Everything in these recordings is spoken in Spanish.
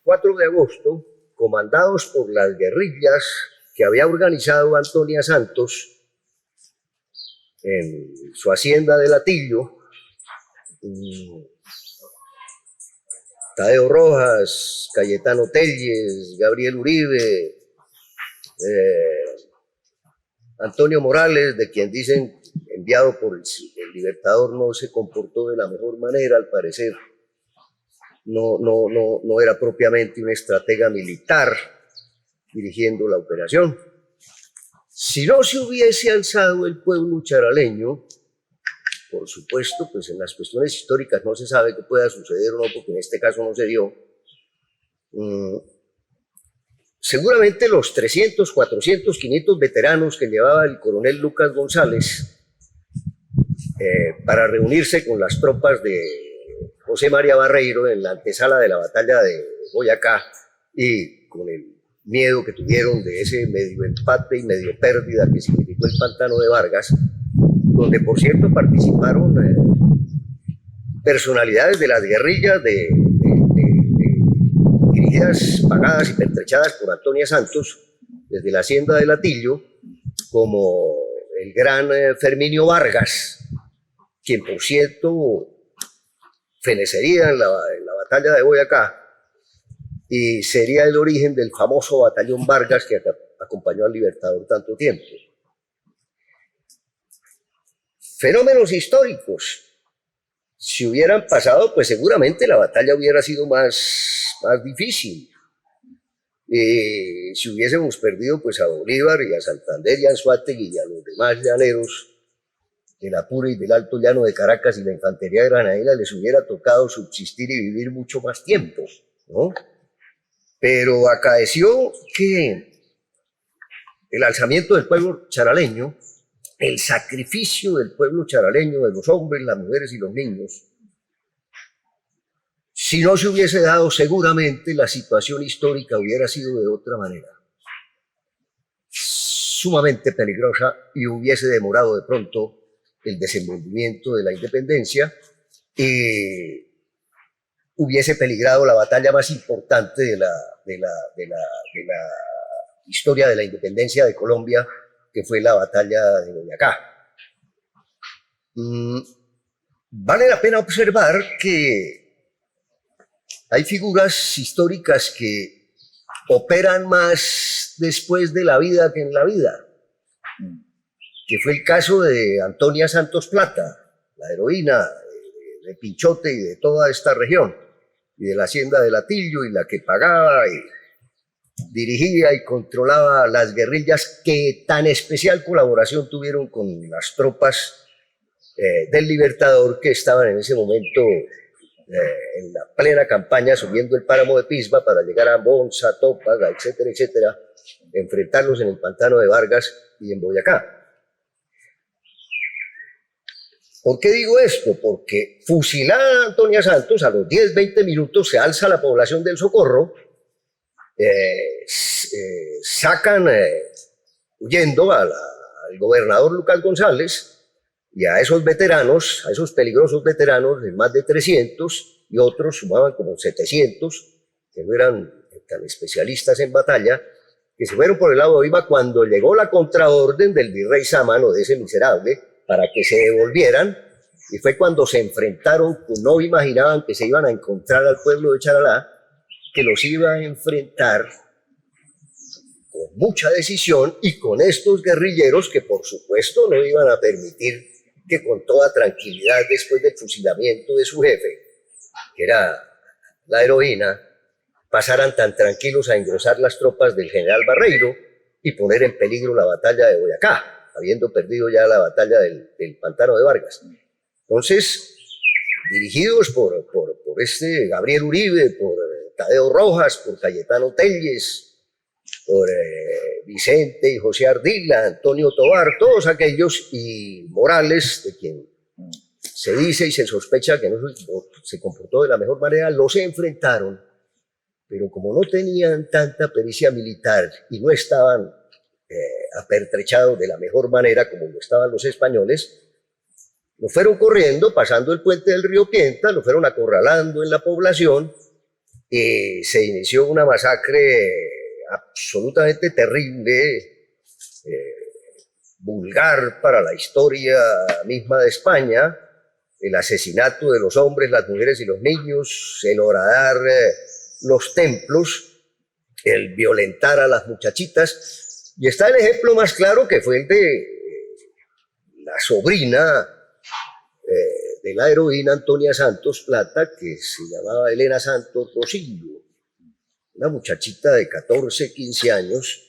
4 de agosto, comandados por las guerrillas que había organizado Antonia Santos en su hacienda de Latillo, Tadeo Rojas, Cayetano Telles, Gabriel Uribe, Antonio Morales, de quien dicen enviado por el Libertador, no se comportó de la mejor manera, al parecer. No era propiamente un estratega militar dirigiendo la operación. Si no se hubiese alzado el pueblo charaleño, por supuesto, pues en las cuestiones históricas no se sabe qué pueda suceder o no, porque en este caso no se dio. Seguramente los 300, 400, 500 veteranos que llevaba el coronel Lucas González para reunirse con las tropas de José María Barreiro en la antesala de la batalla de Boyacá, y con el miedo que tuvieron de ese medio empate y medio pérdida que significó el pantano de Vargas, donde por cierto participaron personalidades de las guerrillas dirigidas, pagadas y pertrechadas por Antonia Santos desde la hacienda de Latillo, como el gran Ferminio Vargas, quien por cierto fenecería en la batalla de Boyacá y sería el origen del famoso batallón Vargas que acompañó al Libertador tanto tiempo. Fenómenos históricos. Si hubieran pasado, pues seguramente la batalla hubiera sido más difícil. Si hubiésemos perdido pues a Bolívar y a Santander y a Anzoátegui y a los demás llaneros del Apure y del Alto Llano de Caracas y la infantería granadina, les hubiera tocado subsistir y vivir mucho más tiempo, ¿no? Pero acaeció que el alzamiento del pueblo charaleño, el sacrificio del pueblo charaleño, de los hombres, las mujeres y los niños, si no se hubiese dado, seguramente la situación histórica hubiera sido de otra manera, sumamente peligrosa, y hubiese demorado de pronto el desenvolvimiento de la independencia, y hubiese peligrado la batalla más importante de la historia de la independencia de Colombia, que fue la batalla de Boyacá. Vale la pena observar que hay figuras históricas que operan más después de la vida que en la vida, que fue el caso de Antonia Santos Plata, la heroína de Pinchote y de toda esta región, y de la hacienda de Latillo, y la que pagaba y dirigía y controlaba las guerrillas que tan especial colaboración tuvieron con las tropas del Libertador, que estaban en ese momento en la plena campaña subiendo el páramo de Pisba para llegar a Monza, Tópaga, etcétera, etcétera, enfrentarlos en el pantano de Vargas y en Boyacá. ¿Por qué digo esto? Porque fusilada a Antonia Santos, a los 10, 20 minutos se alza la población del Socorro, sacan huyendo al gobernador Lucas González y a esos veteranos, a esos peligrosos veteranos, de más de 300, y otros sumaban como 700, que no eran tan especialistas en batalla, que se fueron por el lado de Oiva cuando llegó la contraorden del virrey Sámano, de ese miserable, para que se devolvieran, y fue cuando se enfrentaron, no imaginaban que se iban a encontrar al pueblo de Charalá, que los iba a enfrentar con mucha decisión y con estos guerrilleros que por supuesto no iban a permitir que con toda tranquilidad, después del fusilamiento de su jefe, que era la heroína, pasaran tan tranquilos a engrosar las tropas del general Barreiro y poner en peligro la batalla de Boyacá, habiendo perdido ya la batalla del pantano de Vargas. Entonces, dirigidos por este Gabriel Uribe, por Tadeo Rojas, por Cayetano Telles, por Vicente y José Ardila, Antonio Tovar, todos aquellos, y Morales, de quien se dice y se sospecha que no se comportó de la mejor manera, los enfrentaron, pero como no tenían tanta pericia militar y no estaban apertrechados de la mejor manera como lo estaban los españoles, lo fueron corriendo, pasando el puente del río Pienta, lo fueron acorralando en la población, se inició una masacre absolutamente terrible, vulgar para la historia misma de España, el asesinato de los hombres, las mujeres y los niños, el horadar los templos, el violentar a las muchachitas. Y está el ejemplo más claro, que fue el de la sobrina de la heroína Antonia Santos Plata, que se llamaba Elena Santos Rosillo, una muchachita de 14, 15 años,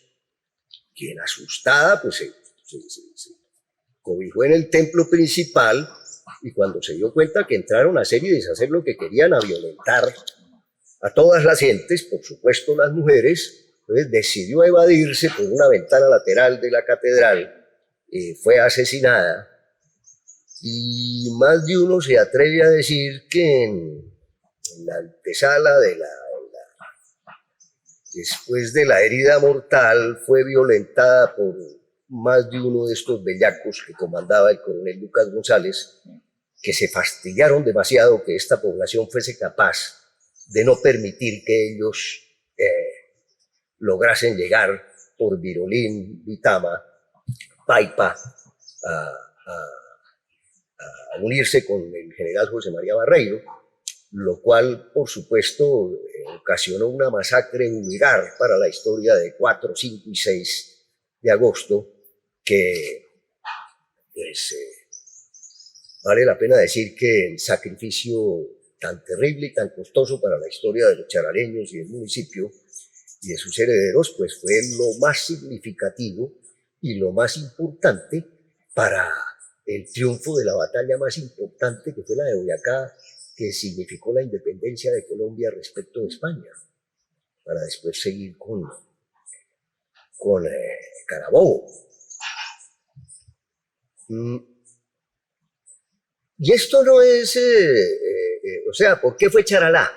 quien asustada pues se cobijó en el templo principal, y cuando se dio cuenta que entraron a hacer y deshacer lo que querían, a violentar a todas las gentes, por supuesto las mujeres, entonces decidió evadirse por una ventana lateral de la catedral, fue asesinada, y más de uno se atreve a decir que en la antesala después de la herida mortal, fue violentada por más de uno de estos bellacos que comandaba el coronel Lucas González, que se fastidiaron demasiado que esta población fuese capaz de no permitir que ellos lograsen llegar por Virolín, Vitama, Paipa, a unirse con el general José María Barreiro, lo cual, por supuesto, ocasionó una masacre vulgar para la historia de 4, 5 y 6 de agosto, que pues, vale la pena decir que el sacrificio tan terrible y tan costoso para la historia de los charaleños y del municipio y de sus herederos, pues fue lo más significativo y lo más importante para el triunfo de la batalla más importante, que fue la de Boyacá, que significó la independencia de Colombia respecto de España, para después seguir con Carabobo. Y esto no es, o sea, ¿por qué fue Charalá?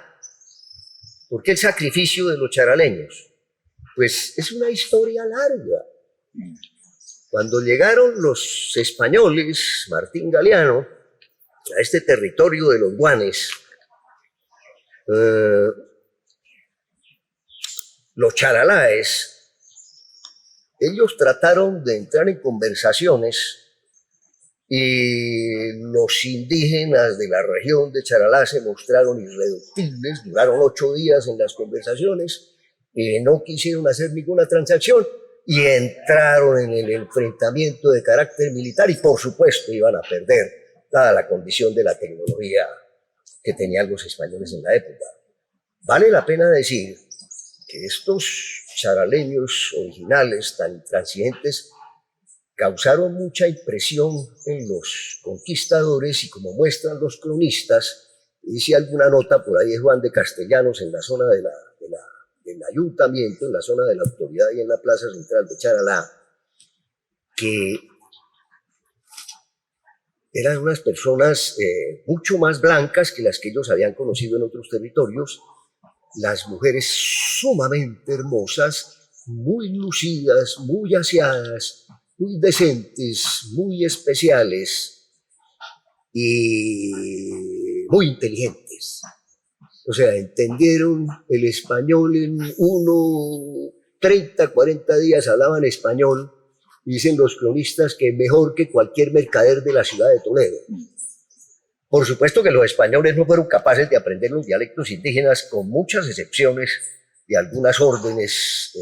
¿Por qué el sacrificio de los charaleños? Pues es una historia larga. Cuando llegaron los españoles, Martín Galeano, a este territorio de los Guanes, los charaláes, ellos trataron de entrar en conversaciones, y los indígenas de la región de Charalá se mostraron irreductibles, duraron 8 días en las conversaciones, no quisieron hacer ninguna transacción y entraron en el enfrentamiento de carácter militar, y por supuesto iban a perder dada la condición de la tecnología que tenían los españoles en la época. Vale la pena decir que estos charaleños originales tan intransigentes causaron mucha impresión en los conquistadores, y como muestran los cronistas, hice alguna nota por ahí de Juan de Castellanos en la zona del ayuntamiento, en la zona de la autoridad y en la plaza central de Charalá, que eran unas personas mucho más blancas que las que ellos habían conocido en otros territorios, las mujeres sumamente hermosas, muy lucidas, muy aseadas, muy decentes, muy especiales y muy inteligentes. O sea, entendieron el español en 30, 40 días, hablaban español. Dicen los cronistas que mejor que cualquier mercader de la ciudad de Toledo. Por supuesto que los españoles no fueron capaces de aprender los dialectos indígenas, con muchas excepciones de algunas órdenes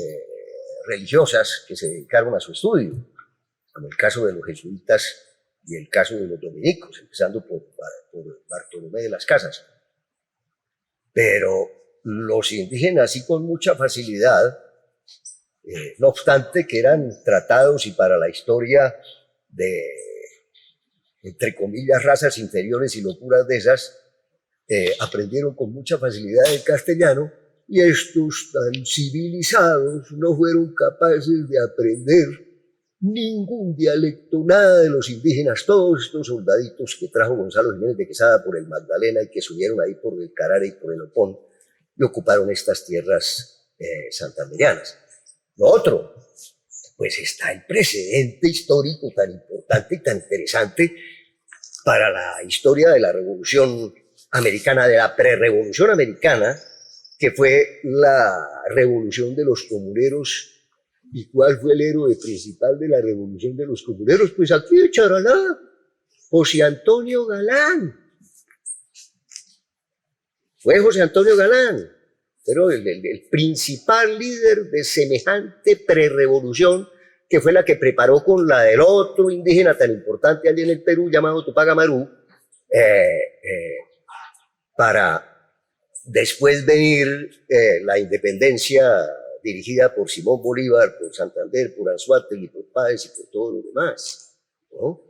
religiosas que se dedicaron a su estudio, como el caso de los jesuitas y el caso de los dominicos, empezando por Bartolomé de las Casas. Pero los indígenas sí con mucha facilidad, no obstante que eran tratados, y para la historia de, entre comillas, razas inferiores y locuras de esas, aprendieron con mucha facilidad el castellano, y estos tan civilizados no fueron capaces de aprender ningún dialecto, nada de los indígenas, todos estos soldaditos que trajo Gonzalo Jiménez de Quesada por el Magdalena y que subieron ahí por el Carara y por el Opón y ocuparon estas tierras santanderianas. Lo otro, pues está el precedente histórico tan importante y tan interesante para la historia de la Revolución Americana, de la prerrevolución americana, que fue la revolución de los comuneros. ¿Y cuál fue el héroe principal de la revolución de los comuneros? Pues aquí de Charalá, José Antonio Galán. Fue José Antonio Galán, pero el principal líder de semejante prerrevolución, que fue la que preparó con la del otro indígena tan importante allí en el Perú, llamado Tupac Amaru, para después venir la independencia dirigida por Simón Bolívar, por Santander, por Anzoátegui, por Páez y por todos los demás, ¿no?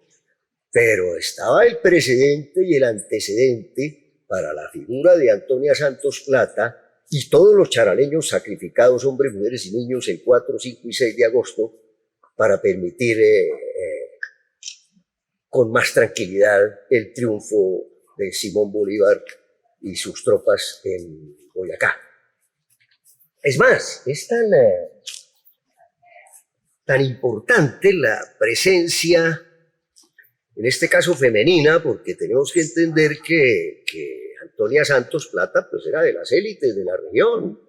Pero estaba el precedente y el antecedente para la figura de Antonia Santos Plata y todos los charaleños sacrificados, hombres, mujeres y niños, el 4, 5 y 6 de agosto, para permitir con más tranquilidad el triunfo de Simón Bolívar y sus tropas en Boyacá. Es más, es tan importante la presencia, en este caso femenina, porque tenemos que entender que Antonia Santos Plata pues era de las élites de la región.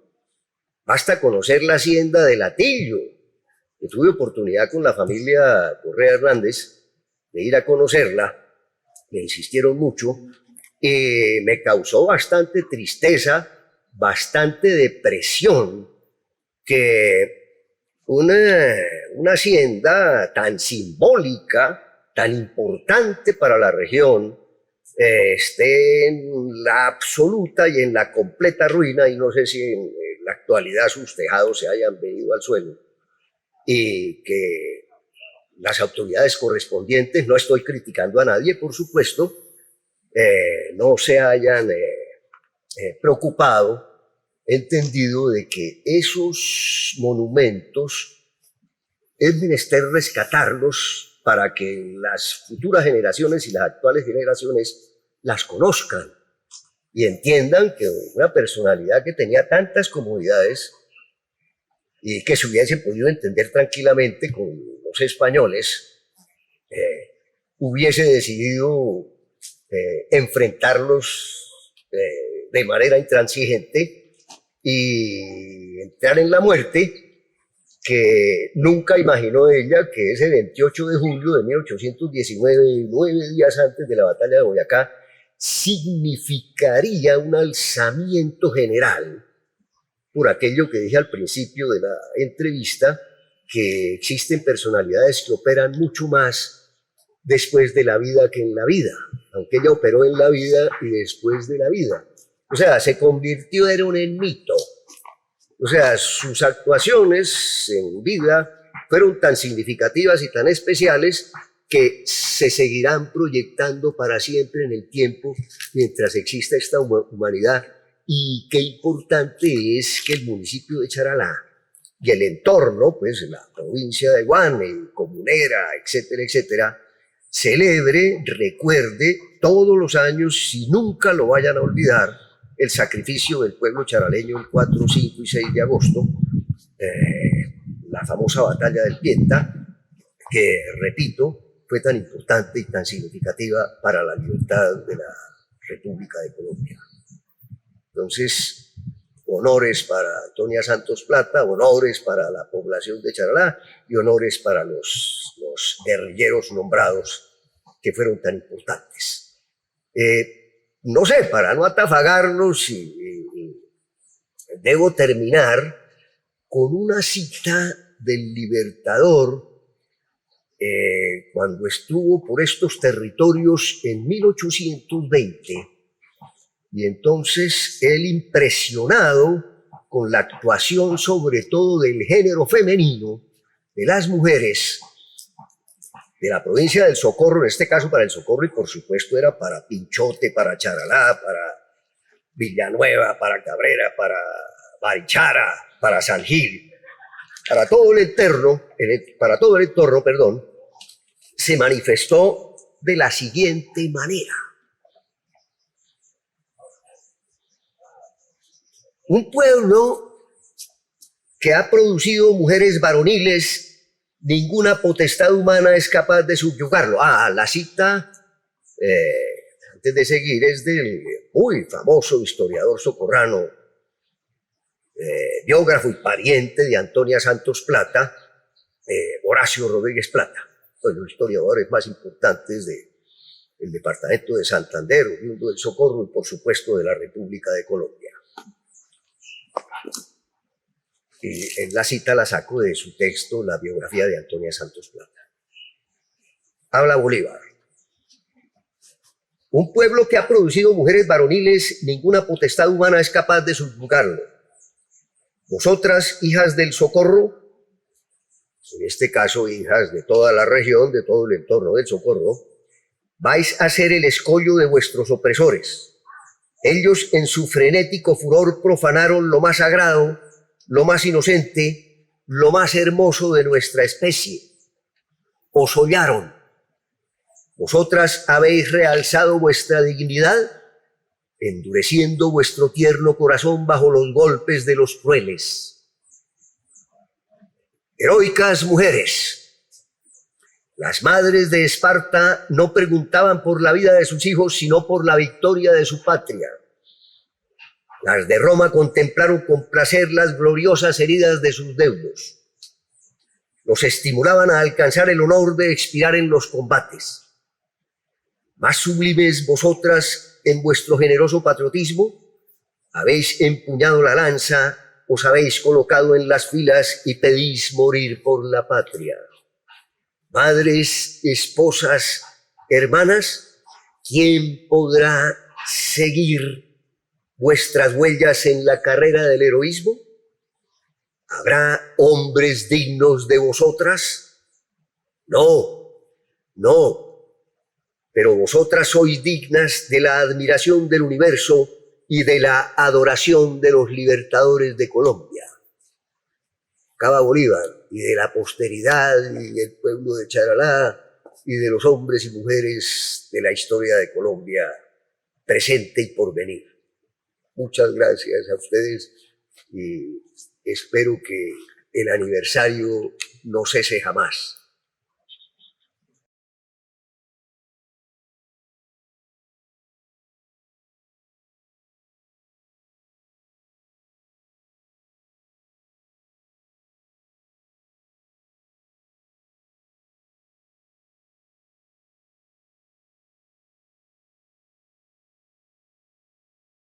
Basta conocer la hacienda de Latillo, que tuve oportunidad con la familia Correa Hernández de ir a conocerla, me insistieron mucho, y me causó bastante tristeza, bastante depresión, que una hacienda tan simbólica, tan importante para la región, esté en la absoluta y en la completa ruina, y no sé si en la actualidad sus tejados se hayan venido al suelo, y que las autoridades correspondientes, no estoy criticando a nadie, por supuesto, no se hayan preocupado, entendido de que esos monumentos es menester rescatarlos para que las futuras generaciones y las actuales generaciones las conozcan y entiendan que una personalidad que tenía tantas comodidades y que se hubiese podido entender tranquilamente con los españoles, hubiese decidido enfrentarlos de manera intransigente y entrar en la muerte que nunca imaginó ella que ese 28 de julio de 1819, 9 días antes de la batalla de Boyacá, significaría un alzamiento general, por aquello que dije al principio de la entrevista, que existen personalidades que operan mucho más después de la vida que en la vida, aunque ella operó en la vida y después de la vida. O sea, se convirtió en un mito. O sea, sus actuaciones en vida fueron tan significativas y tan especiales que se seguirán proyectando para siempre en el tiempo mientras exista esta humanidad. Y qué importante es que el municipio de Charalá y el entorno, pues la provincia de Guane, Comunera, etcétera, etcétera, celebre, recuerde todos los años, y nunca lo vayan a olvidar, el sacrificio del pueblo charaleño el 4, 5 y 6 de agosto, la famosa batalla del Pienta, que, repito, fue tan importante y tan significativa para la libertad de la República de Colombia. Entonces, honores para Antonia Santos Plata, honores para la población de Charalá y honores para los guerrilleros nombrados que fueron tan importantes. No sé, para no atafagarlos, debo terminar con una cita del Libertador cuando estuvo por estos territorios en 1820. Y entonces él, impresionado con la actuación sobre todo del género femenino, de las mujeres, de la provincia del Socorro, en este caso para el Socorro, y por supuesto era para Pinchote, para Charalá, para Villanueva, para Cabrera, para Barichara, para San Gil, para todo el entorno, perdón, se manifestó de la siguiente manera. Un pueblo que ha producido mujeres varoniles, ninguna potestad humana es capaz de subyugarlo. La cita, antes de seguir, es del muy famoso historiador socorrano biógrafo y pariente de Antonia Santos Plata, Horacio Rodríguez Plata, uno de los historiadores más importantes del departamento de Santander, oriundo del Socorro y por supuesto de la República de Colombia. Y en la cita la saco de su texto, la biografía de Antonia Santos Plata. Habla Bolívar. Un pueblo que ha producido mujeres varoniles, ninguna potestad humana es capaz de subjugarlo. Vosotras, hijas del Socorro, en este caso hijas de toda la región, de todo el entorno del Socorro, vais a ser el escollo de vuestros opresores. Ellos en su frenético furor profanaron lo más sagrado, lo más inocente, lo más hermoso de nuestra especie. Os hollaron. Vosotras habéis realzado vuestra dignidad, endureciendo vuestro tierno corazón bajo los golpes de los crueles. Heroicas mujeres, las madres de Esparta no preguntaban por la vida de sus hijos, sino por la victoria de su patria. Las de Roma contemplaron con placer las gloriosas heridas de sus deudos. Los estimulaban a alcanzar el honor de expirar en los combates. Más sublimes vosotras en vuestro generoso patriotismo, habéis empuñado la lanza, os habéis colocado en las filas y pedís morir por la patria. Madres, esposas, hermanas, ¿quién podrá seguir vuestras huellas en la carrera del heroísmo? ¿Habrá hombres dignos de vosotras? No, no. Pero vosotras sois dignas de la admiración del universo y de la adoración de los libertadores de Colombia. Acaba Bolívar, y de la posteridad y del pueblo de Charalá y de los hombres y mujeres de la historia de Colombia, presente y por venir. Muchas gracias a ustedes y espero que el aniversario no cese jamás.